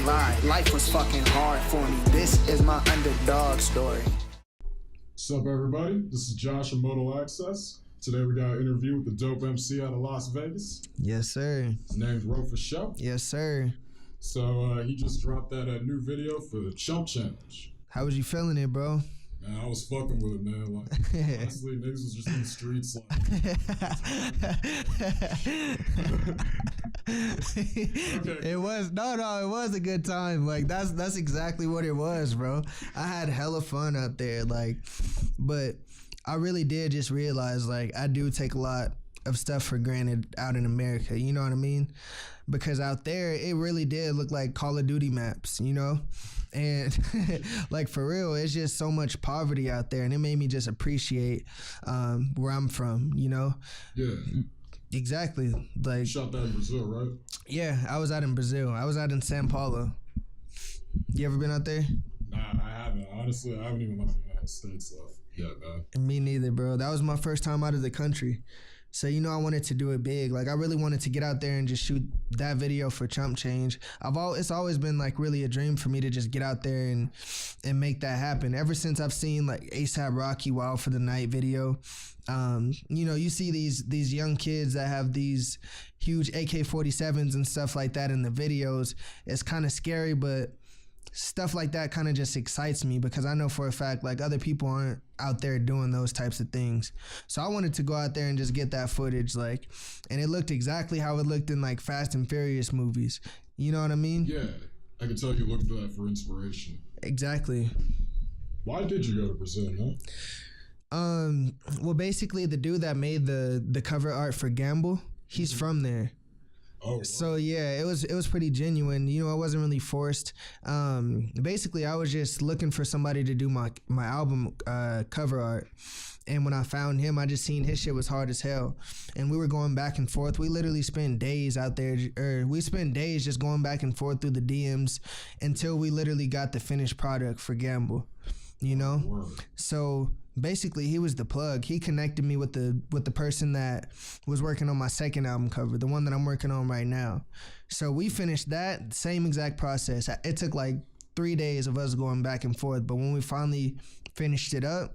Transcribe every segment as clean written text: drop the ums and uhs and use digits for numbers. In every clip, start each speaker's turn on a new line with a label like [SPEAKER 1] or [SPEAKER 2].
[SPEAKER 1] can't lie, life was fucking hard for me. This is my underdog story.
[SPEAKER 2] What's up, everybody? This is Josh from Modal Access. Today we got an interview with the dope MC out of Las Vegas.
[SPEAKER 3] Yes, sir.
[SPEAKER 2] His name's Rofashow.
[SPEAKER 3] Yes, sir.
[SPEAKER 2] So he just dropped that new video for the Chump Change.
[SPEAKER 3] How was you feeling it, bro?
[SPEAKER 2] Man, I was fucking with it, man. Like, honestly, niggas was just in the streets, like.
[SPEAKER 3] Okay. It was it was a good time. Like that's exactly what it was, bro. I had hella fun out there, like, but I really did just realize, like, I do take a lot of stuff for granted out in America. You know what I mean? Because out there, it really did look like Call of Duty maps, you know? And like, for real, it's just so much poverty out there, and it made me just appreciate where I'm from, you know?
[SPEAKER 2] Yeah.
[SPEAKER 3] Exactly. Like,
[SPEAKER 2] you shot that in Brazil, right?
[SPEAKER 3] Yeah, I was out in Brazil. I was out in São Paulo. You ever been out there?
[SPEAKER 2] Nah, I haven't. Honestly, I haven't even left the United States left yet, man.
[SPEAKER 3] Me neither, bro. That was my first time out of the country. So, you know, I wanted to do it big. Like, I really wanted to get out there and just shoot that video for Chump Change. It's always been, like, really a dream for me to just get out there and make that happen. Ever since I've seen, like, A$AP Rocky Wild for the Night video, you know, you see these young kids that have these huge AK-47s and stuff like that in the videos. It's kind of scary, but stuff like that kind of just excites me, because I know for a fact, like, other people aren't out there doing those types of things. So I wanted to go out there and just get that footage, like, and it looked exactly how it looked in, like, Fast and Furious movies. You know what I mean?
[SPEAKER 2] Yeah, I can tell you looked for that for inspiration.
[SPEAKER 3] Exactly.
[SPEAKER 2] Why did you go to Brazil, man?
[SPEAKER 3] Well, basically, the dude that made the cover art for Gamble, he's from there.
[SPEAKER 2] Oh, wow. So
[SPEAKER 3] yeah, it was pretty genuine. You know, it wasn't really forced. Basically, I was just looking for somebody to do my album cover art. And when I found him, I just seen his shit was hard as hell. And we were going back and forth. We literally spent days out there, we spent days just going back and forth through the DMs until we literally got the finished product for Gamble, you know?
[SPEAKER 2] Word.
[SPEAKER 3] So basically, he was the plug. He connected me with the person that was working on my second album cover, the one that I'm working on right now. So we finished that same exact process. It took like 3 days of us going back and forth, but when we finally finished it up,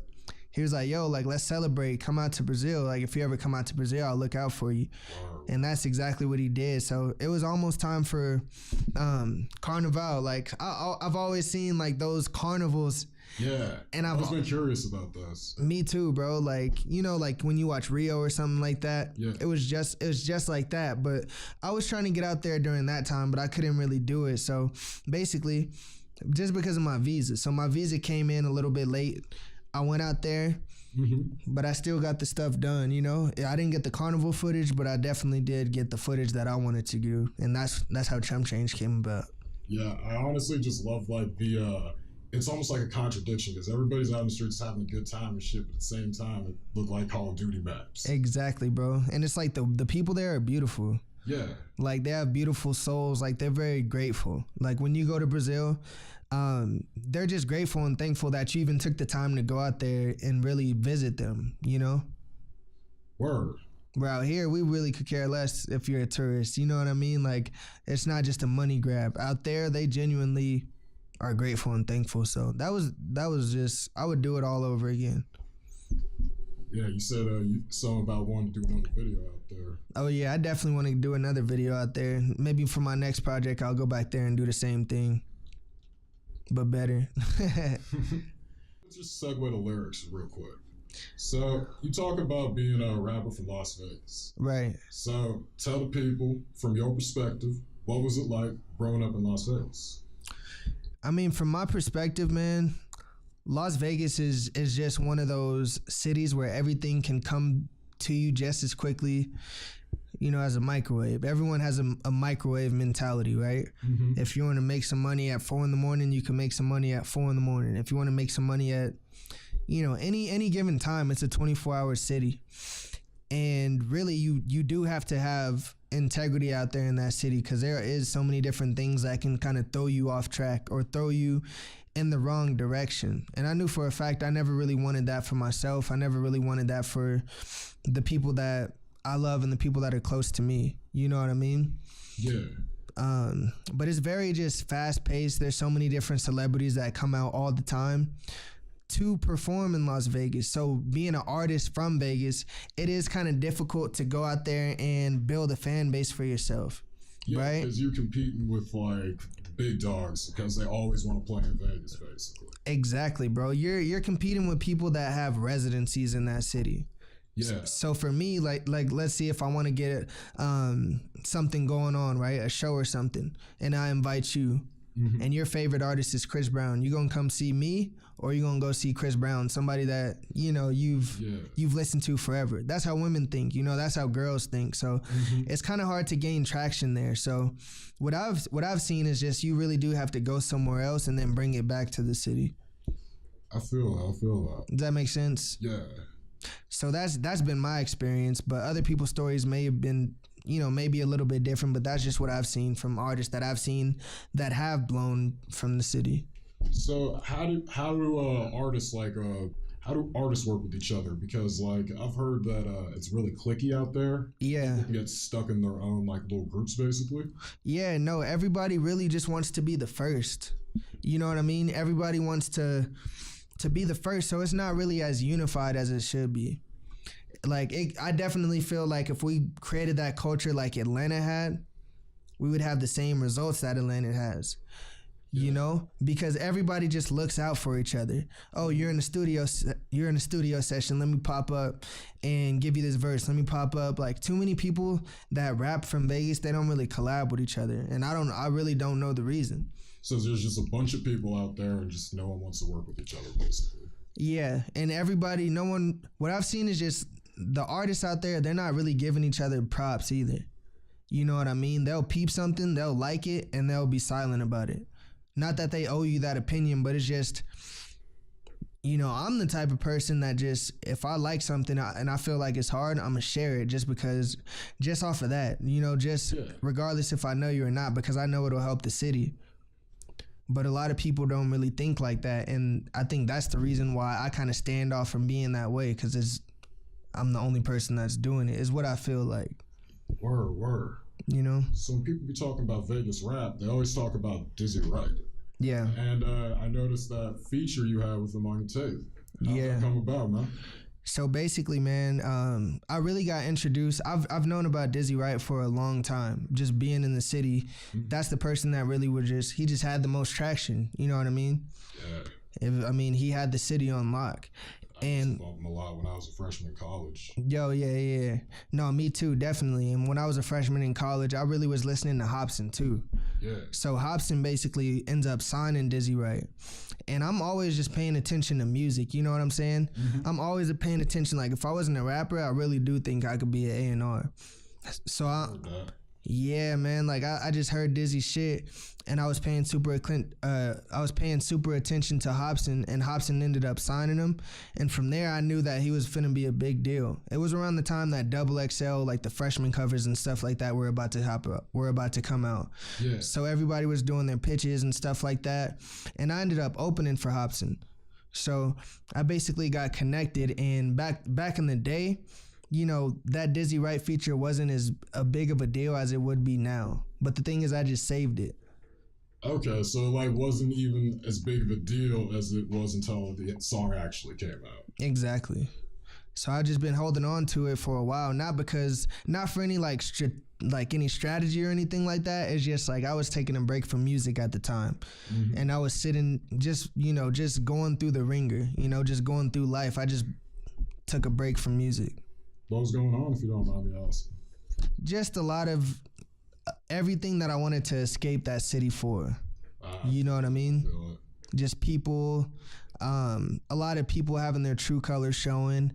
[SPEAKER 3] he was like, yo, like, let's celebrate. Come out to Brazil. Like, if you ever come out to Brazil, I'll look out for you.
[SPEAKER 2] Wow.
[SPEAKER 3] And that's exactly what he did. So it was almost time for Carnival. Like, I've always seen, like, those carnivals.
[SPEAKER 2] Yeah, and I've always been curious about those.
[SPEAKER 3] Me too, bro. Like, you know, like when you watch Rio or something like that,
[SPEAKER 2] yeah.
[SPEAKER 3] it was just like that. But I was trying to get out there during that time, but I couldn't really do it. So basically, just because of my visa. So my visa came in a little bit late. I went out there, but I still got the stuff done, you know? I didn't get the carnival footage, but I definitely did get the footage that I wanted to do. And that's how Chump Change came about.
[SPEAKER 2] Yeah, I honestly just love, like, it's almost like a contradiction, because everybody's out in the streets having a good time and shit, but at the same time, it looked like Call of Duty maps.
[SPEAKER 3] Exactly, bro. And it's like the people there are beautiful.
[SPEAKER 2] Yeah.
[SPEAKER 3] Like, they have beautiful souls. Like, they're very grateful. Like, when you go to Brazil, they're just grateful and thankful that you even took the time to go out there and really visit them, you know?
[SPEAKER 2] Word.
[SPEAKER 3] We're out here, we really could care less if you're a tourist. You know what I mean? Like, it's not just a money grab. Out there, they genuinely are grateful and thankful. So that was just, I would do it all over again.
[SPEAKER 2] Yeah, you said something about wanting to do another video out there.
[SPEAKER 3] Oh yeah, I definitely want to do another video out there. Maybe for my next project, I'll go back there and do the same thing, but better.
[SPEAKER 2] Let's just segue to lyrics real quick. So you talk about being a rapper from Las Vegas.
[SPEAKER 3] Right.
[SPEAKER 2] So tell the people, from your perspective, what was it like growing up in Las Vegas?
[SPEAKER 3] I mean, from my perspective, man, Las Vegas is just one of those cities where everything can come to you just as quickly, you know, as a microwave. Everyone has a microwave mentality, right? If you want to make some money at 4 a.m, you can make some money at 4 a.m. If you want to make some money at, you know, any given time, it's a 24-hour city. And really, you do have to have integrity out there in that city, because there is so many different things that can kind of throw you off track or throw you in the wrong direction. And I knew for a fact I never really wanted that for myself. I never really wanted that for the people that I love and the people that are close to me. You know what I mean?
[SPEAKER 2] Yeah.
[SPEAKER 3] But it's very just fast paced. There's so many different celebrities that come out all the time to perform in Las Vegas. So being an artist from Vegas, it is kind of difficult to go out there and build a fan base for yourself.
[SPEAKER 2] Yeah,
[SPEAKER 3] right?
[SPEAKER 2] Because you're competing with like big dogs because they always want to play in Vegas, basically.
[SPEAKER 3] Exactly, bro. You're competing with people that have residencies in that city.
[SPEAKER 2] Yeah.
[SPEAKER 3] So for me, like let's see if I want to get something going on, right? A show or something, and I invite you, and your favorite artist is Chris Brown. You gonna come see me, or you gonna go see Chris Brown, somebody that you've listened to forever? That's how women think, that's how girls think. So it's kind of hard to gain traction there. So what I've seen is just you really do have to go somewhere else and then bring it back to the city.
[SPEAKER 2] I feel that.
[SPEAKER 3] Does that make sense?
[SPEAKER 2] Yeah.
[SPEAKER 3] So that's been my experience, but other people's stories may have been, maybe a little bit different, but that's just what I've seen from artists that I've seen that have blown from the city.
[SPEAKER 2] So how do artists how do artists work with each other? Because like I've heard that it's really cliquey out there.
[SPEAKER 3] Yeah.
[SPEAKER 2] People get stuck in their own like little groups, basically.
[SPEAKER 3] Yeah, no, everybody really just wants to be the first. You know what I mean? Everybody wants to be the first, so it's not really as unified as it should be. Like, I definitely feel like if we created that culture like Atlanta had, we would have the same results that Atlanta has. Yeah. Because everybody just looks out for each other. Oh, you're in the studio session. Let me pop up and give you this verse. Let me pop up. Like, too many people that rap from Vegas, they don't really collab with each other, and I really don't know the reason.
[SPEAKER 2] So there's just a bunch of people out there and just no one wants to work with each other, basically.
[SPEAKER 3] Yeah, and what I've seen is just the artists out there, they're not really giving each other props either. You know what I mean? They'll peep something, they'll like it, and they'll be silent about it. Not that they owe you that opinion, but it's just, I'm the type of person that just, if I like something and I feel like it's hard, I'm going to share it just off of that, regardless if I know you or not, because I know it'll help the city. But a lot of people don't really think like that, and I think that's the reason why I kind of stand off from being that way, because I'm the only person that's doing it, is what I feel like.
[SPEAKER 2] Word. So when people be talking about Vegas rap, they always talk about Dizzy Wright.
[SPEAKER 3] Yeah.
[SPEAKER 2] And I noticed that feature you had with him on your tape. How'd that come about, man?
[SPEAKER 3] So basically, man, I really got introduced. I've known about Dizzy Wright for a long time. Just being in the city, that's the person that really he just had the most traction. You know what I mean? Yeah. He had the city on lock.
[SPEAKER 2] I used to bump him a lot when I was a freshman in college.
[SPEAKER 3] Yo, yeah. No, me too, definitely. And when I was a freshman in college, I really was listening to Hobson too.
[SPEAKER 2] Yeah.
[SPEAKER 3] So Hobson basically ends up signing Dizzy Wright. And I'm always just paying attention to music, you know what I'm saying? I'm always paying attention. Like, if I wasn't a rapper, I really do think I could be an A&R. So yeah, man, like I just heard Dizzy shit, and I was paying super attention to Hobson, and Hobson ended up signing him, and from there I knew that he was finna be a big deal. It was around the time that XXL, like the freshman covers and stuff like that, were about to come out. Yeah. So everybody was doing their pitches and stuff like that, and I ended up opening for Hobson. So I basically got connected, and back in the day, that Dizzy Wright feature wasn't as big of a deal as it would be now. But the thing is, I just saved it.
[SPEAKER 2] Okay, so it wasn't even as big of a deal as it was until the song actually came out.
[SPEAKER 3] Exactly. So I've just been holding on to it for a while, not for any any strategy or anything like that. It's just like I was taking a break from music at the time, and I was sitting just going through the ringer, just going through life. I just took a break from music.
[SPEAKER 2] What was going on, if you don't mind me asking?
[SPEAKER 3] Just a lot of everything that I wanted to escape that city for. You know what I mean? Just people, a lot of people having their true colors showing,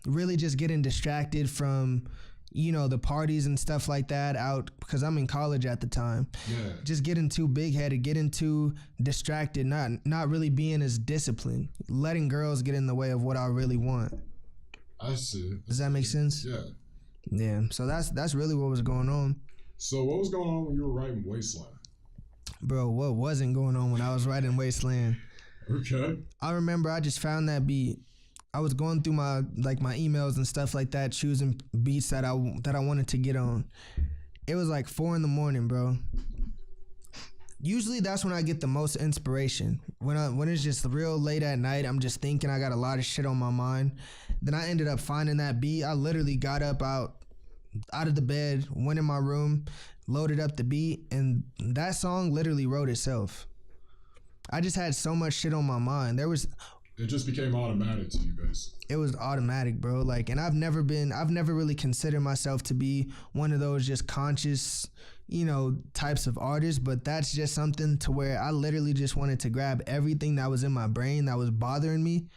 [SPEAKER 3] really just getting distracted from, the parties and stuff like that out, because I'm in college at the time. Yeah. Just getting too big-headed, getting too distracted, not really being as disciplined, letting girls get in the way of what I really want.
[SPEAKER 2] I see.
[SPEAKER 3] Does that make sense?
[SPEAKER 2] Yeah.
[SPEAKER 3] Yeah. So that's really what was going on.
[SPEAKER 2] So what was going on when you were writing Wasteland?
[SPEAKER 3] Bro, what wasn't going on when I was writing Wasteland?
[SPEAKER 2] Okay.
[SPEAKER 3] I remember I just found that beat. I was going through my emails and stuff like that, choosing beats that I wanted to get on. It was like 4 a.m, bro. Usually that's when I get the most inspiration. When it's just real late at night, I'm just thinking, I got a lot of shit on my mind. Then I ended up finding that beat. I literally got up out of the bed, went in my room, loaded up the beat, and that song literally wrote itself. I just had so much shit on my mind.
[SPEAKER 2] It just became automatic to you, basically.
[SPEAKER 3] It was automatic, bro. Like, and I've never really considered myself to be one of those just conscious, types of artists, but that's just something to where I literally just wanted to grab everything that was in my brain that was bothering me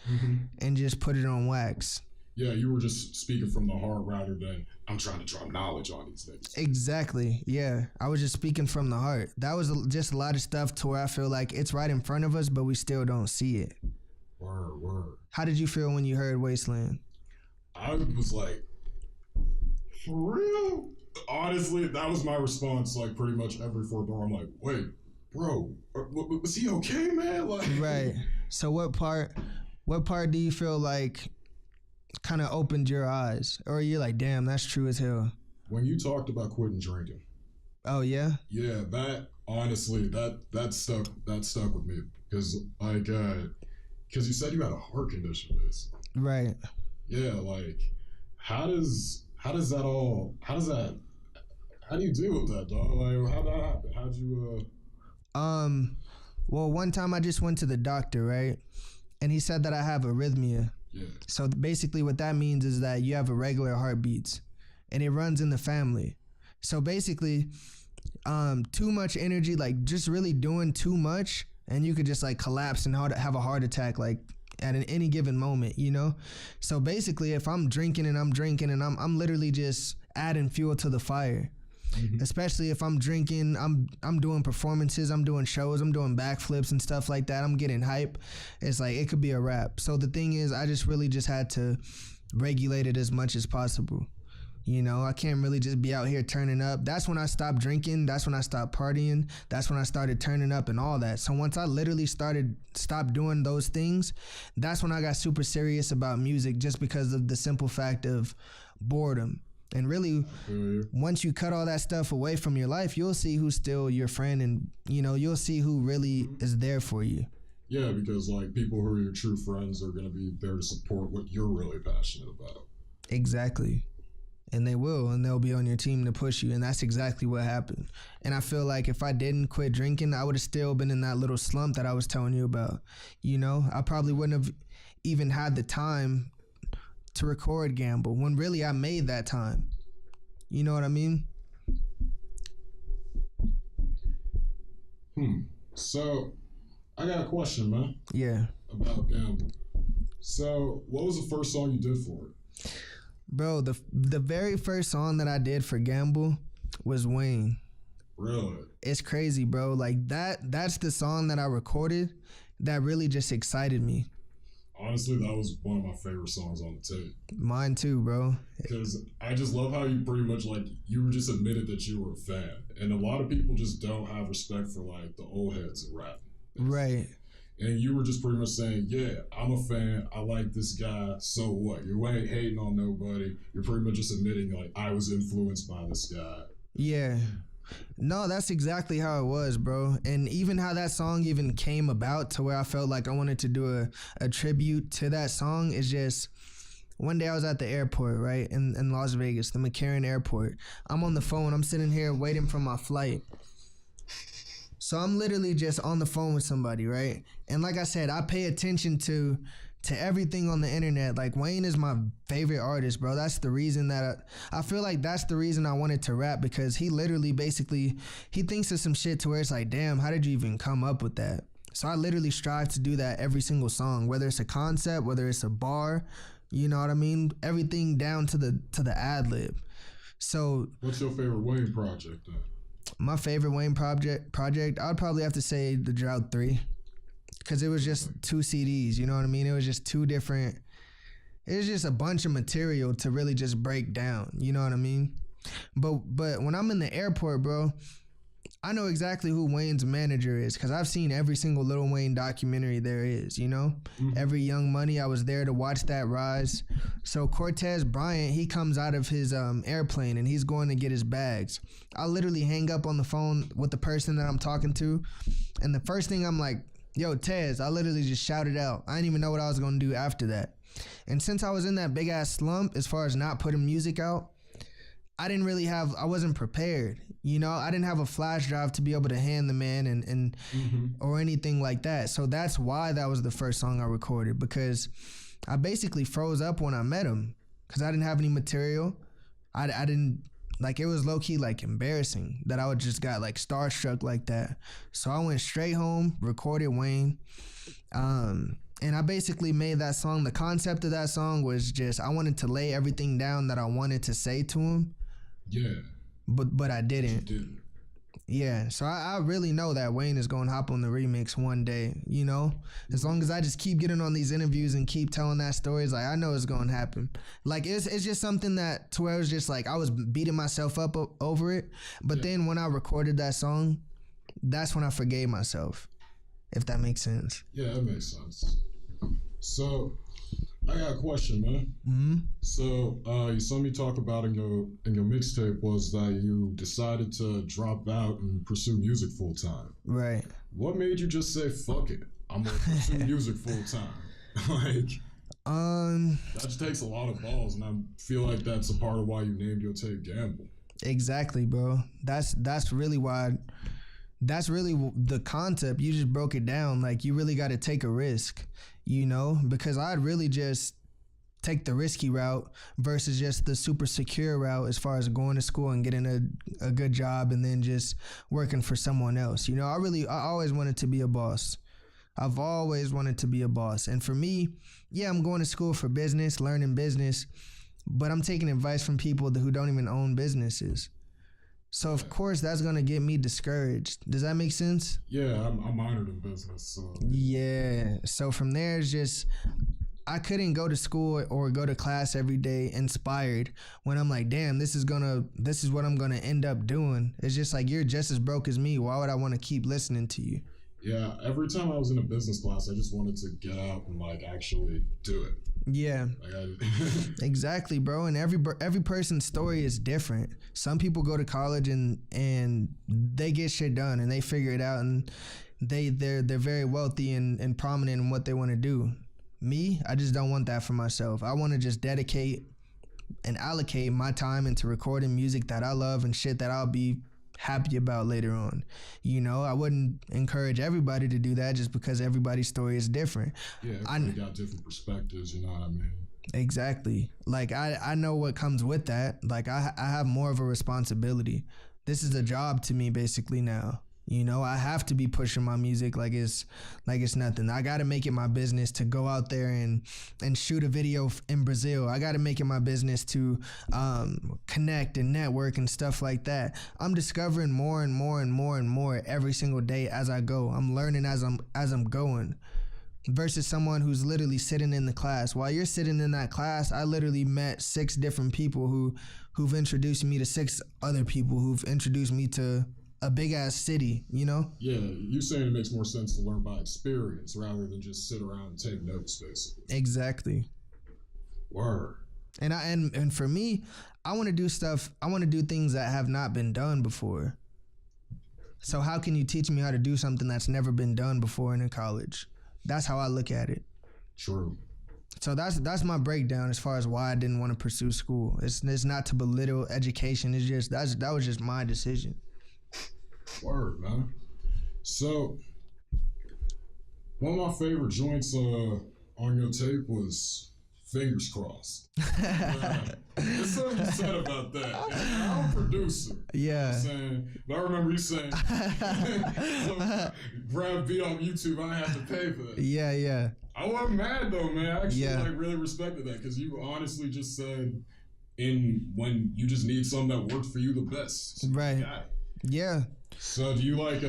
[SPEAKER 3] and just put it on wax.
[SPEAKER 2] Yeah, you were just speaking from the heart rather than I'm trying to drop knowledge on these things.
[SPEAKER 3] Exactly. Yeah. I was just speaking from the heart. That was just a lot of stuff to where I feel like it's right in front of us, but we still don't see it.
[SPEAKER 2] Word.
[SPEAKER 3] How did you feel when you heard Wasteland?
[SPEAKER 2] I was like, for real? Honestly, that was my response, like, pretty much every fourth bar. I'm like, wait, bro, was he okay, man? Like,
[SPEAKER 3] right. So what part do you feel like kind of opened your eyes? Or you're like, damn, that's true as hell?
[SPEAKER 2] When you talked about quitting drinking.
[SPEAKER 3] Oh, yeah?
[SPEAKER 2] Yeah, that, honestly, that stuck with me. Because, like, because you said you had a heart condition, basically.
[SPEAKER 3] Right.
[SPEAKER 2] Yeah, like, how do you deal with that, dog? Like, how'd that happen? How'd you,
[SPEAKER 3] Well, one time I just went to the doctor, right? And he said that I have arrhythmia.
[SPEAKER 2] Yeah.
[SPEAKER 3] So basically what that means is that you have irregular heartbeats and it runs in the family. So basically, too much energy, like just really doing too much, and you could just like collapse and have a heart attack like at any given moment, So basically, if I'm drinking and I'm literally just adding fuel to the fire. Especially if I'm drinking, I'm doing performances, I'm doing shows, I'm doing backflips and stuff like that. I'm getting hype. It's like it could be a wrap. So the thing is, I just really just had to regulate it as much as possible. I can't really just be out here turning up. That's when I stopped drinking. That's when I stopped partying. That's when I started turning up and all that. So once I literally stopped doing those things, that's when I got super serious about music, just because of the simple fact of boredom. And really, once you cut all that stuff away from your life, you'll see who's still your friend, and you'll see who really is there for you.
[SPEAKER 2] Yeah, because like people who are your true friends are going to be there to support what you're really passionate about.
[SPEAKER 3] Exactly. And they will, and they'll be on your team to push you, and that's exactly what happened. And I feel like if I didn't quit drinking, I would have still been in that little slump that I was telling you about. I probably wouldn't have even had the time to record Gamble when really I made that time. You know what I mean?
[SPEAKER 2] So, I got a question, man.
[SPEAKER 3] Yeah.
[SPEAKER 2] About Gamble. So, what was the first song you did for it?
[SPEAKER 3] Bro, the very first song that I did for Gamble was Wayne.
[SPEAKER 2] Really?
[SPEAKER 3] It's crazy, bro. Like that's the song that I recorded that really just excited me.
[SPEAKER 2] Honestly, that was one of my favorite songs on the tape.
[SPEAKER 3] Mine too, bro.
[SPEAKER 2] Because I just love how you pretty much like, you were just admitted that you were a fan. And a lot of people just don't have respect for like the old heads of rap.
[SPEAKER 3] Right.
[SPEAKER 2] And you were just pretty much saying, yeah, I'm a fan. I like this guy. So what? You ain't hating on nobody. You're pretty much just admitting, like, I was influenced by this guy.
[SPEAKER 3] Yeah. No, that's exactly how it was, bro. And even how that song even came about to where I felt like I wanted to do a tribute to that song is just, one day I was at the airport, right, in Las Vegas, the McCarran airport. I'm on the phone. I'm sitting here waiting for my flight. So I'm literally just on the phone with somebody, right? And like I said, I pay attention to everything on the internet. Like, Wayne is my favorite artist, bro. That's the reason that I feel like that's the reason I wanted to rap, because he literally basically, he thinks of some shit to where it's like, damn, how did you even come up with that? So I literally strive to do that every single song, whether it's a concept, whether it's a bar, you know what I mean? Everything down to the ad lib. So
[SPEAKER 2] what's your favorite Wayne project then?
[SPEAKER 3] My favorite Wayne project, I'd probably have to say The Drought 3, because it was just 2 CDs, you know what I mean? It was just two different, it was just a bunch of material to really just break down, you know what I mean? But when I'm in the airport, bro, I know exactly who Wayne's manager is because I've seen every single Lil Wayne documentary there is, you know? Every Young Money, I was there to watch that rise. So Cortez Bryant, he comes out of his airplane and he's going to get his bags. I literally hang up on the phone with the person that I'm talking to, and the first thing I'm like, yo, Tez, I literally just shouted out. I didn't even know what I was going to do after that. And since I was in that big-ass slump as far as not putting music out, I wasn't prepared, you know. I didn't have a flash drive to be able to hand the man and or anything like that. So that's why that was the first song I recorded, because I basically froze up when I met him because I didn't have any material. I didn't, like, it was low-key like embarrassing that I would just got like starstruck like that. So I went straight home, recorded Wayne, and I basically made that song. The concept of that song was just, I wanted to lay everything down that I wanted to say to him.
[SPEAKER 2] Yeah.
[SPEAKER 3] But I didn't.
[SPEAKER 2] You didn't.
[SPEAKER 3] Yeah, so I really know that Wayne is going to hop on the remix one day, you know? As long as I just keep getting on these interviews and keep telling that story, it's like, I know it's going to happen. Like, it's just something that, to where it was just like, I was beating myself up over it. But then when I recorded that song, that's when I forgave myself, if that makes sense.
[SPEAKER 2] Yeah, that makes sense. So, I got a question, man.
[SPEAKER 3] Mm-hmm.
[SPEAKER 2] So, something you talk about in your mixtape was that you decided to drop out and pursue music full time.
[SPEAKER 3] Right.
[SPEAKER 2] What made you just say, fuck it, I'm gonna pursue music full time? That just takes a lot of balls, and I feel like that's a part of why you named your tape Gamble.
[SPEAKER 3] Exactly, bro. That's really why. That's really the concept. You just broke it down. Like, you really got to take a risk, you know, because I'd really just take the risky route versus just the super secure route as far as going to school and getting a good job and then just working for someone else. You know, I always wanted to be a boss. I've always wanted to be a boss. And for me, yeah, I'm going to school for business, learning business, but I'm taking advice from people who don't even own businesses. So of course that's gonna get me discouraged. Does that make sense?
[SPEAKER 2] Yeah, I'm minored in business. So.
[SPEAKER 3] Yeah. So from there, it's just, I couldn't go to school or go to class every day inspired when I'm like, damn, this is what I'm gonna end up doing. It's just like, you're just as broke as me. Why would I want to keep listening to you?
[SPEAKER 2] Yeah, every time I was in a business class, I just wanted to get out and like actually do it.
[SPEAKER 3] Yeah, exactly, bro. And every person's story is different. Some people go to college and they get shit done and they figure it out and they're very wealthy and prominent in what they want to do. Me, I just don't want that for myself. I want to just dedicate and allocate my time into recording music that I love and shit that I'll be happy about later on. You know, I wouldn't encourage everybody to do that just because everybody's story is different.
[SPEAKER 2] Yeah, everybody got different perspectives, you know what I mean?
[SPEAKER 3] Exactly. Like, I know what comes with that. Like, I have more of a responsibility. This is a job to me basically now. You know, I have to be pushing my music like it's nothing. I got to make it my business to go out there and shoot a video in Brazil. I got to make it my business to connect and network and stuff like that. I'm discovering more and more and more and more every single day as I go. I'm learning as I'm going. Versus someone who's literally sitting in the class. While you're sitting in that class, I literally met 6 different people who've introduced me to 6 other people who've introduced me to a big ass city, you know?
[SPEAKER 2] Yeah, you're saying it makes more sense to learn by experience rather than just sit around and take notes, basically.
[SPEAKER 3] Exactly.
[SPEAKER 2] Word.
[SPEAKER 3] And for me, I want to do stuff. I want to do things that have not been done before. So how can you teach me how to do something that's never been done before in college? That's how I look at it.
[SPEAKER 2] True.
[SPEAKER 3] So that's my breakdown as far as why I didn't want to pursue school. It's not to belittle education. It's just that was just my decision.
[SPEAKER 2] Word, man. So, one of my favorite joints on your tape was Fingers Crossed. There's something you said about that. And I'm a producer.
[SPEAKER 3] Yeah.
[SPEAKER 2] You know what I'm saying? But I remember you saying, so, grab beat on YouTube, I have to pay for that.
[SPEAKER 3] Yeah.
[SPEAKER 2] I wasn't mad though, man. I actually really respected that because you honestly just said when you just need something that works for you the best. So
[SPEAKER 3] right. Yeah.
[SPEAKER 2] So do you like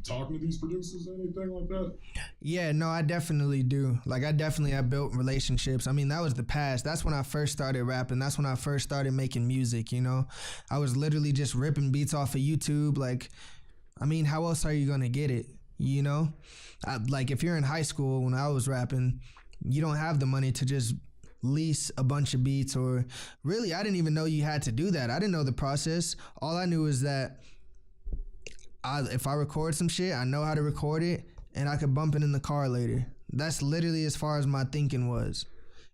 [SPEAKER 2] talking to these producers or anything like that?
[SPEAKER 3] Yeah, no, I definitely do. Like, I built relationships. I mean, that was the past. That's when I first started rapping. That's when I first started making music, you know? I was literally just ripping beats off of YouTube. Like, I mean, how else are you gonna get it? You know, like if you're in high school when I was rapping, you don't have the money to just lease a bunch of beats, or really, I didn't even know you had to do that. I didn't know the process. All I knew is that if I record some shit, I know how to record it, and I could bump it in the car later. That's literally as far as my thinking was.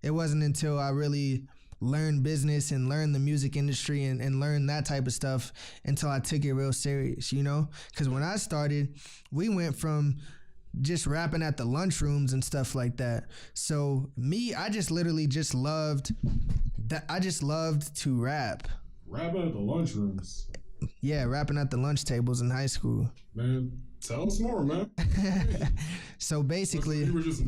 [SPEAKER 3] It wasn't until I really learned business and learned the music industry and learned that type of stuff until I took it real serious, you know? Because when I started, we went from just rapping at the lunchrooms and stuff like that. So me, I just literally just loved that. I just loved to rap.
[SPEAKER 2] Rapping at the lunchrooms.
[SPEAKER 3] Yeah, rapping at the lunch tables in high school.
[SPEAKER 2] Man, tell us more, man.
[SPEAKER 3] So basically,
[SPEAKER 2] you were just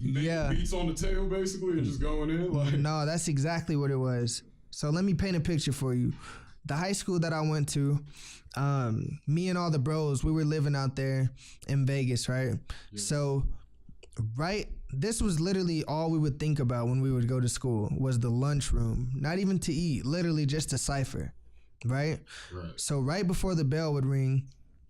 [SPEAKER 2] making beats on the table, basically, and just going in. Like,
[SPEAKER 3] no, that's exactly what it was. So let me paint a picture for you. The high school that I went to, me and all the bros, we were living out there in Vegas, right? Yeah. So, this was literally all we would think about when we would go to school was the lunchroom. Not even to eat, literally just to cipher, right? So right before the bell would ring,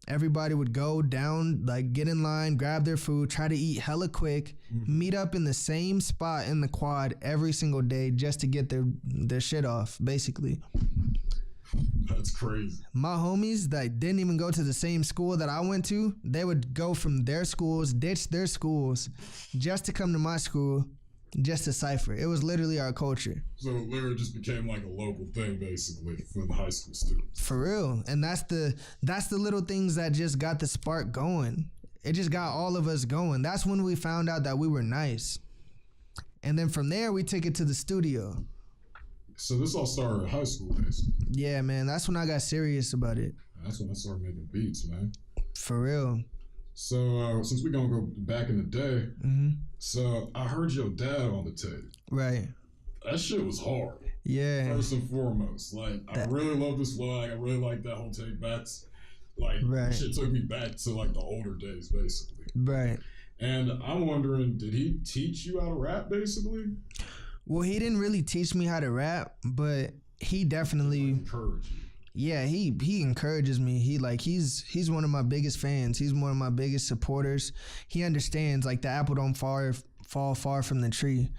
[SPEAKER 3] everybody would go down, like get in line, grab their food, try to eat hella quick, meet up in the same spot in the quad every single day just to get their shit off, basically.
[SPEAKER 2] That's crazy.
[SPEAKER 3] My homies that didn't even go to the same school that I went to, they would go from their schools, ditch their schools, just to come to my school, just to cipher. It was literally our culture.
[SPEAKER 2] So it literally just became like a local thing, basically, for the high school students.
[SPEAKER 3] For real. And that's the little things that just got the spark going. It just got all of us going. That's when we found out that we were nice. And then from there, we took it to the studio.
[SPEAKER 2] So this all started in high school, basically.
[SPEAKER 3] Yeah, man. That's when I got serious about it.
[SPEAKER 2] That's when I started making beats, man.
[SPEAKER 3] For real.
[SPEAKER 2] So since we're going to go back in the day, so I heard your dad on the tape.
[SPEAKER 3] Right.
[SPEAKER 2] That shit was hard.
[SPEAKER 3] Yeah.
[SPEAKER 2] First and foremost. Like, I really love this flow. Like, I really like that whole take backs. Like, shit took me back to, like, the older days, basically.
[SPEAKER 3] Right.
[SPEAKER 2] And I'm wondering, did he teach you how to rap, basically?
[SPEAKER 3] Well, he didn't really teach me how to rap, but he definitely
[SPEAKER 2] encouraged you.
[SPEAKER 3] Yeah, he encourages me. He's one of my biggest fans. He's one of my biggest supporters. He understands like the apple don't fall far from the tree.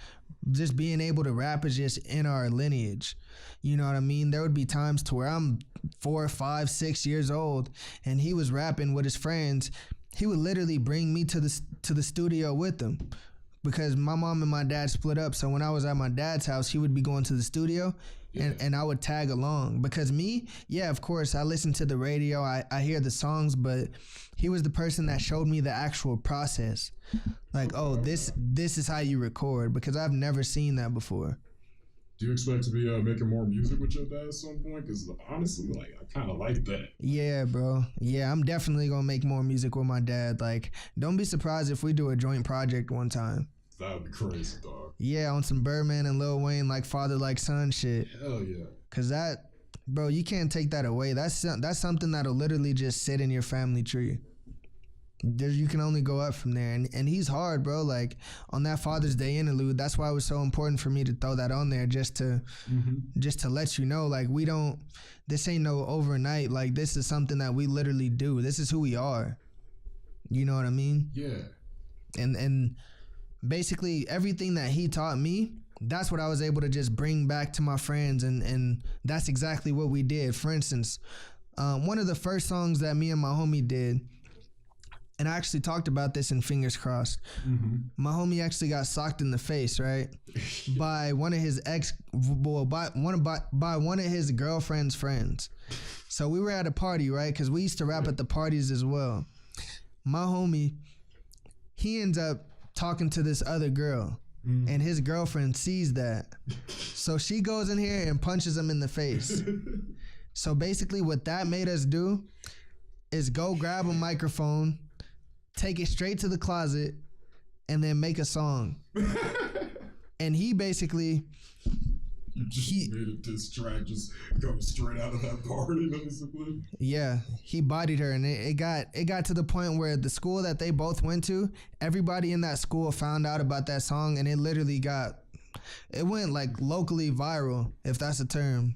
[SPEAKER 3] Just being able to rap is just in our lineage. You know what I mean? There would be times to where I'm 4, 5, 6 years old and he was rapping with his friends. He would literally bring me to the studio with him. Because my mom and my dad split up, so when I was at my dad's house, he would be going to the studio, and I would tag along. Because me, yeah, of course, I listen to the radio, I hear the songs, but he was the person that showed me the actual process. Like, oh, this is how you record, because I've never seen that before.
[SPEAKER 2] Do you expect to be making more music with your dad at some point? Because honestly, like, I kind of like that.
[SPEAKER 3] Yeah, bro. Yeah, I'm definitely going to make more music with my dad. Like, don't be surprised if we do a joint project one time.
[SPEAKER 2] That would be crazy, dog.
[SPEAKER 3] Yeah, on some Birdman and Lil Wayne, like father, like son shit.
[SPEAKER 2] Hell yeah.
[SPEAKER 3] Because that, bro, you can't take that away. That's something that'll literally just sit in your family tree. You can only go up from there. And he's hard, bro. Like, on that Father's Day interlude, that's why it was so important for me to throw that on there, just to let you know, like, this ain't no overnight. Like, this is something that we literally do. This is who we are. You know what I mean?
[SPEAKER 2] Yeah.
[SPEAKER 3] And basically everything that he taught me, that's what I was able to just bring back to my friends. And that's exactly what we did. For instance, one of the first songs that me and my homie did, and I actually talked about this in Fingers Crossed. My homie actually got socked in the face, right? By one of his by one of his girlfriend's friends. So we were at a party, right? Because we used to rap at the parties as well. My homie, he ends up talking to this other girl, and his girlfriend sees that. So she goes in here and punches him in the face. So basically what that made us do is go grab a microphone, take it straight to the closet, and then make a song. And he basically...
[SPEAKER 2] He made a diss track just go straight out of that party, basically. Yeah,
[SPEAKER 3] he bodied her, and it got to the point where the school that they both went to, everybody in that school found out about that song, and it literally went like locally viral, if that's a term.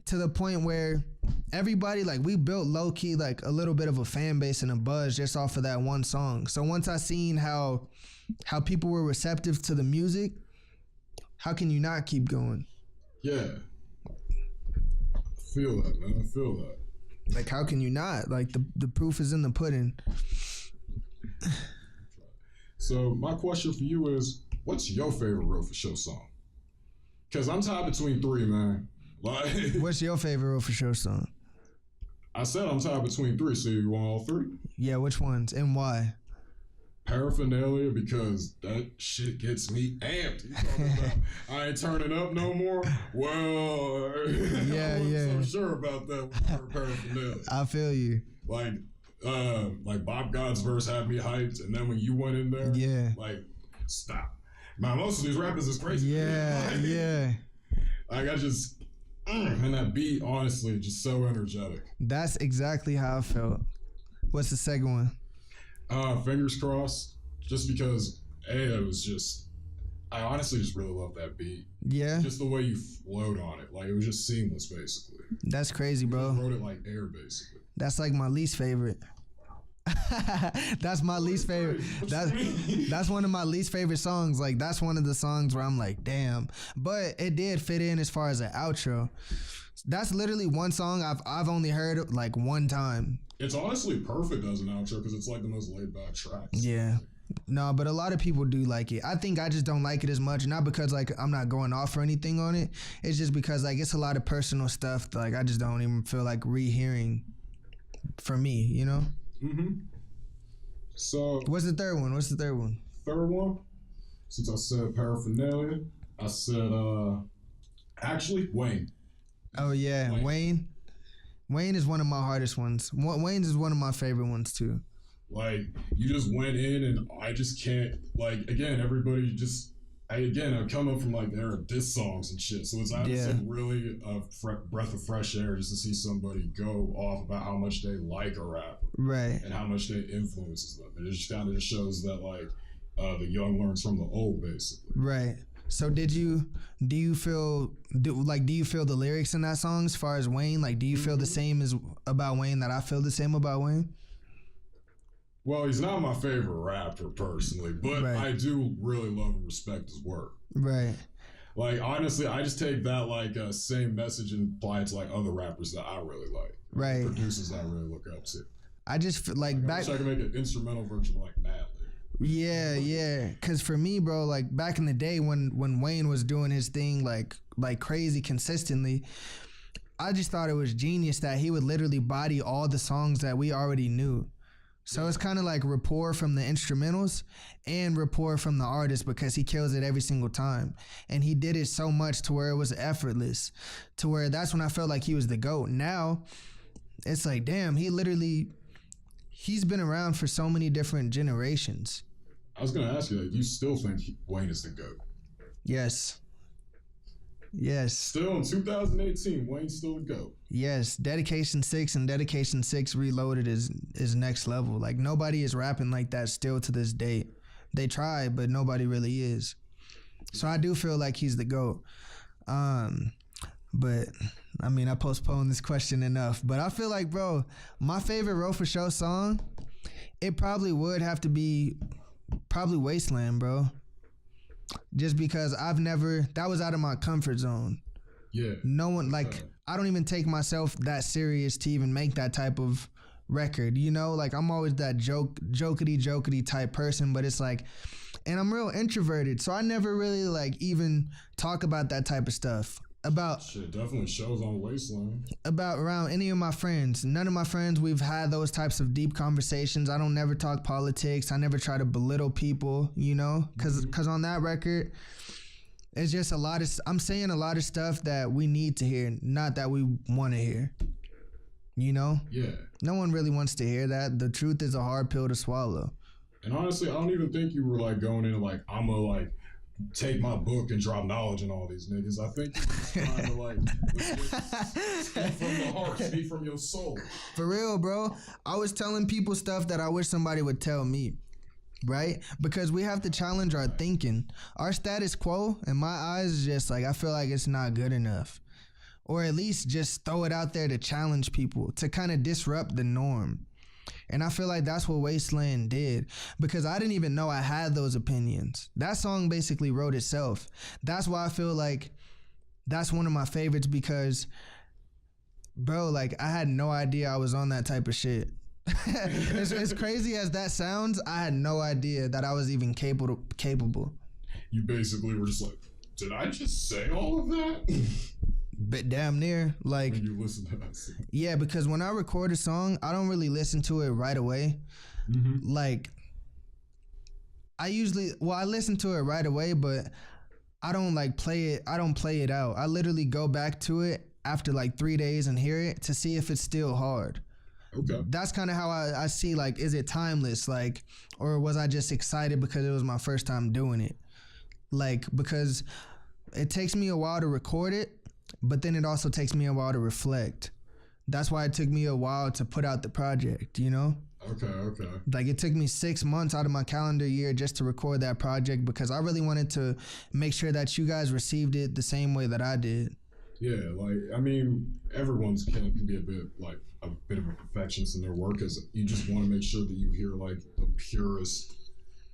[SPEAKER 3] To the point where everybody, like, we built low key like a little bit of a fan base and a buzz just off of that one song. So once I seen how people were receptive to the music, how can you not keep going?
[SPEAKER 2] Yeah. I feel that, man. I feel that.
[SPEAKER 3] Like, how can you not? Like, the proof is in the pudding.
[SPEAKER 2] So my question for you is, what's your favorite Rofashow song? Because I'm tied between three, man. Like,
[SPEAKER 3] What's your favorite Rofashow song?
[SPEAKER 2] I said I'm tied between three, so you want all three?
[SPEAKER 3] Yeah, which ones and why?
[SPEAKER 2] Paraphernalia, because that shit gets me amped. You talking about I ain't turning up no more? Well,
[SPEAKER 3] Yeah,
[SPEAKER 2] I wasn't
[SPEAKER 3] yeah.
[SPEAKER 2] so sure about that with paraphernalia.
[SPEAKER 3] I feel you.
[SPEAKER 2] Like Bob God's verse had me hyped, and then when you went in there,
[SPEAKER 3] Yeah.
[SPEAKER 2] like, stop. Man, most of these rappers is crazy.
[SPEAKER 3] Yeah,
[SPEAKER 2] Like,
[SPEAKER 3] yeah.
[SPEAKER 2] Like, I just, and that beat, honestly, just so energetic.
[SPEAKER 3] That's exactly how I felt. What's the second one?
[SPEAKER 2] Fingers crossed, just because, it was just, I honestly just really love that beat.
[SPEAKER 3] Yeah,
[SPEAKER 2] Just the way you flowed on it. Like, it was just seamless, basically.
[SPEAKER 3] that's crazy,
[SPEAKER 2] You
[SPEAKER 3] bro.
[SPEAKER 2] just wrote it like air, basically.
[SPEAKER 3] That's like my least favorite. That's my least favorite. That's one of my least favorite songs. Like, that's one of the songs where I'm like, damn. But it did fit in as far as an outro. That's literally one song I've only heard like one time.
[SPEAKER 2] It's honestly perfect as an outro because it's like the most laid back tracks.
[SPEAKER 3] Yeah. No, but a lot of people do like it. I think I just don't like it as much. Not because like I'm not going off or anything on it. It's just because like it's a lot of personal stuff. Like I just don't even feel like rehearing for me, you know?
[SPEAKER 2] Mm-hmm. So,
[SPEAKER 3] What's the third one?
[SPEAKER 2] third one, since I said paraphernalia, I said, actually, Wayne.
[SPEAKER 3] Oh yeah, Wayne. Wayne is one of my hardest ones. Wayne's is one of my favorite ones too.
[SPEAKER 2] Like, you just went in and I just can't, like, again, everybody just, I come up from like the era of diss songs and shit. So it's honestly really a breath of fresh air just to see somebody go off about how much they like a rapper.
[SPEAKER 3] Right.
[SPEAKER 2] And how much they influences them. And it just kind of just shows that like the young learns from the old, basically.
[SPEAKER 3] Right. So do you feel the lyrics in that song as far as Wayne? Like, do you feel the same as about Wayne that I feel the same about Wayne?
[SPEAKER 2] Well, he's not my favorite rapper personally, but
[SPEAKER 3] Right.
[SPEAKER 2] I do really love and respect his work.
[SPEAKER 3] Right.
[SPEAKER 2] Like, honestly, I just take that like same message and apply it to like other rappers that I really like.
[SPEAKER 3] Right.
[SPEAKER 2] Producers I really look up to.
[SPEAKER 3] I just feel like
[SPEAKER 2] I
[SPEAKER 3] back.
[SPEAKER 2] wish I could make an instrumental version of like Madlib.
[SPEAKER 3] Yeah, yeah. Cause for me, bro, like back in the day when Wayne was doing his thing like crazy consistently, I just thought it was genius that he would literally body all the songs that we already knew. So it's kind of like rapport from the instrumentals and rapport from the artist because he kills it every single time. And he did it so much to where it was effortless, to where that's when I felt like he was the GOAT. Now it's like, damn, he's been around for so many different generations.
[SPEAKER 2] I was gonna ask you, like, do you still think Wayne is the GOAT?
[SPEAKER 3] Yes. Yes.
[SPEAKER 2] Still in 2018, Wayne's still the GOAT.
[SPEAKER 3] Yes. Dedication 6 and Dedication 6 Reloaded is next level. Like, nobody is rapping like that still to this day. They try, but nobody really is. So I do feel like he's the GOAT. But I mean, I postponed this question enough. But I feel like, bro, my favorite Rofashow song, it probably would have to be Wasteland, bro. Just because that was out of my comfort zone.
[SPEAKER 2] Yeah.
[SPEAKER 3] No one, like, I don't even take myself that serious to even make that type of record, you know? Like, I'm always that jokety type person, but it's like, and I'm real introverted, so I never really, like, even talk about that type of stuff.
[SPEAKER 2] Shit definitely shows on Wasteland.
[SPEAKER 3] About around any of my friends. None of my friends, we've had those types of deep conversations. I don't never talk politics. I never try to belittle people, you know? Because on that record, it's just I'm saying a lot of stuff that we need to hear, not that we want to hear. You know?
[SPEAKER 2] Yeah.
[SPEAKER 3] No one really wants to hear that. The truth is a hard pill to swallow.
[SPEAKER 2] And honestly, I don't even think you were like going in like, I'm gonna like take my book and drop knowledge on all these niggas. I think you're trying to like speak from the heart, speak from your soul.
[SPEAKER 3] For real, bro. I was telling people stuff that I wish somebody would tell me, right? Because we have to challenge our thinking. Our status quo, in my eyes, is just like, I feel like it's not good enough. or at least just throw it out there to challenge people, to kind of disrupt the norm. And I feel like that's what Wasteland did, because I didn't even know I had those opinions. That song basically wrote itself. That's why I feel like that's one of my favorites, because, bro, like, I had no idea I was on that type of shit. As crazy as that sounds, I had no idea that I was even capable.
[SPEAKER 2] You basically were just like, did I just say all of that?
[SPEAKER 3] But damn near, like,
[SPEAKER 2] when you listen to that song.
[SPEAKER 3] Yeah, because when I record a song, I don't really listen to it right away. Mm-hmm. Like, I listen to it right away, but I don't like play it. I don't play it out. I literally go back to it after like 3 days and hear it to see if it's still hard.
[SPEAKER 2] Okay.
[SPEAKER 3] That's kind of how I see, like, is it timeless? Like, or was I just excited because it was my first time doing it? Like, because it takes me a while to record it, but then it also takes me a while to reflect. That's why it took me a while to put out the project, you know?
[SPEAKER 2] Okay.
[SPEAKER 3] Like, it took me 6 months out of my calendar year just to record that project, because I really wanted to make sure that you guys received it the same way that I did.
[SPEAKER 2] Yeah, like, I mean, everyone's can be a bit of a perfectionist in their work, because you just want to make sure that you hear like the purest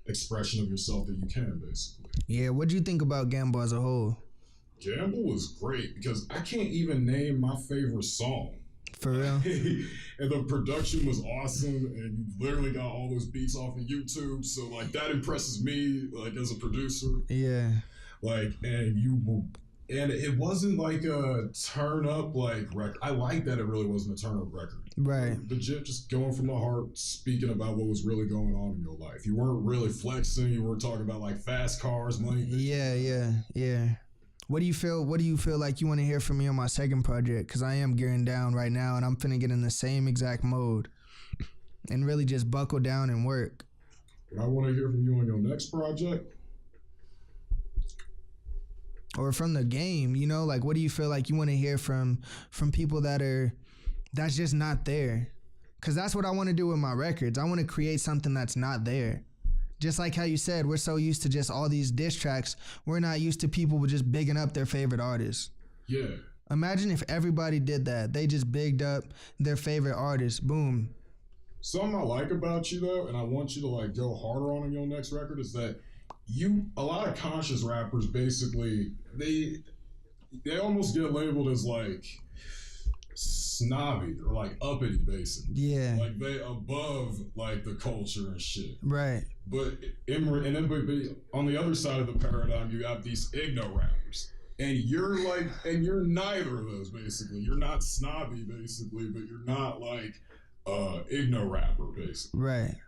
[SPEAKER 2] expression of yourself that you can, basically.
[SPEAKER 3] Yeah, what do you think about Gamble as a whole?
[SPEAKER 2] Gamble was great, because I can't even name my favorite song.
[SPEAKER 3] For real?
[SPEAKER 2] And the production was awesome, and you literally got all those beats off of YouTube, so like that impresses me, like, as a producer.
[SPEAKER 3] Yeah.
[SPEAKER 2] Like, and it wasn't like a turn up like record. I like that it really wasn't a turn up record.
[SPEAKER 3] Right.
[SPEAKER 2] Legit, just going from the heart, speaking about what was really going on in your life. You weren't really flexing. You weren't talking about like fast cars, money.
[SPEAKER 3] Yeah. What do you feel like you want to hear from me on my second project? Because I am gearing down right now, and I'm finna get in the same exact mode and really just buckle down and work.
[SPEAKER 2] What I want to hear from you on your next project,
[SPEAKER 3] or from the game, you know, like, what do you feel like you want to hear from people that's just not there? Because that's what I want to do with my records. I want to create something that's not there. Just like how you said, we're so used to just all these diss tracks. We're not used to people just bigging up their favorite artists.
[SPEAKER 2] Yeah.
[SPEAKER 3] Imagine if everybody did that. They just bigged up their favorite artist. Boom.
[SPEAKER 2] Something I like about you, though, and I want you to like go harder on your next record, is that a lot of conscious rappers, basically, they almost get labeled as like snobby or like uppity, basically.
[SPEAKER 3] Yeah.
[SPEAKER 2] Like they above like the culture and shit.
[SPEAKER 3] Right. Right.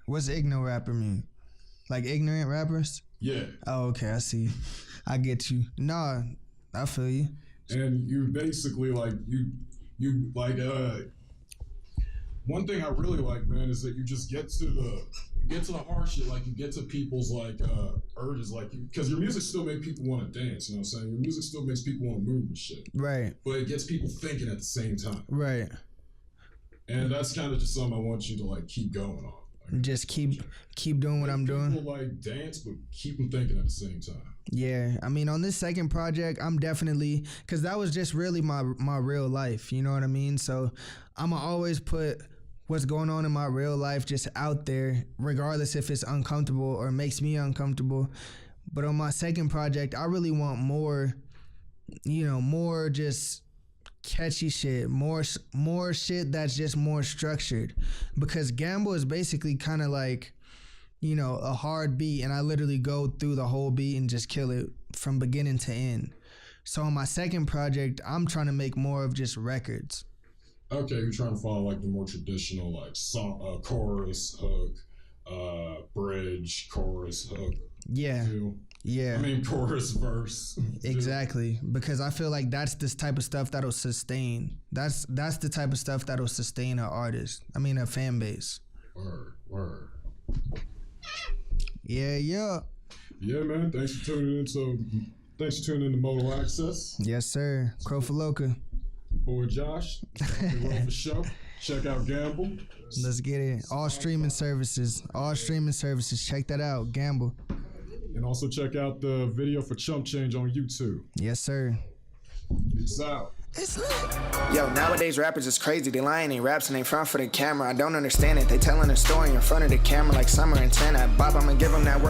[SPEAKER 3] What's igno rapper mean? Like ignorant rappers?
[SPEAKER 2] Yeah.
[SPEAKER 3] Oh, okay, I see. I get you. Nah, I feel you.
[SPEAKER 2] And you basically one thing I really like, man, is that you just get to the hard shit. Like, you get to people's urges, because your music still makes people want to dance. You know what I'm saying? Your music still makes people want to move and shit.
[SPEAKER 3] Right.
[SPEAKER 2] But it gets people thinking at the same time.
[SPEAKER 3] Right.
[SPEAKER 2] And that's kind of just something I want you to keep going on.
[SPEAKER 3] Just keep doing what I'm doing.
[SPEAKER 2] People dance, but keep them thinking at the same time.
[SPEAKER 3] Yeah, I mean, on this second project, I'm definitely, because that was just really my real life, you know what I mean? So I'm going to always put what's going on in my real life just out there, regardless if it's uncomfortable or makes me uncomfortable. But on my second project, I really want more just catchy shit, more shit that's just more structured. Because Gamble is basically kind of like, a hard beat, and I literally go through the whole beat and just kill it from beginning to end. So on my second project, I'm trying to make more of just records.
[SPEAKER 2] Okay, you're trying to follow the more traditional song, chorus, hook, bridge, chorus, hook.
[SPEAKER 3] Yeah.
[SPEAKER 2] Two.
[SPEAKER 3] Yeah.
[SPEAKER 2] I mean, chorus, verse.
[SPEAKER 3] Exactly, because I feel like that's this type of stuff that'll sustain. That's the type of stuff that'll sustain an artist. I mean, a fan base.
[SPEAKER 2] Word.
[SPEAKER 3] Yeah.
[SPEAKER 2] Yeah, man. Thanks for tuning in to Modal Access.
[SPEAKER 3] Yes, sir. Crow for Loca.
[SPEAKER 2] Boy Josh. Rofashow. Check out Gamble.
[SPEAKER 3] Let's get it. All streaming services. Check that out. Gamble.
[SPEAKER 2] And also check out the video for Chump Change on YouTube.
[SPEAKER 3] Yes, sir.
[SPEAKER 2] Peace out.
[SPEAKER 3] It's lit.
[SPEAKER 1] Yo, nowadays rappers is crazy. They lying, they raps, and they front for the camera. I don't understand it. They telling a story in front of the camera like Summer and 10. Bob, I'ma give them that word.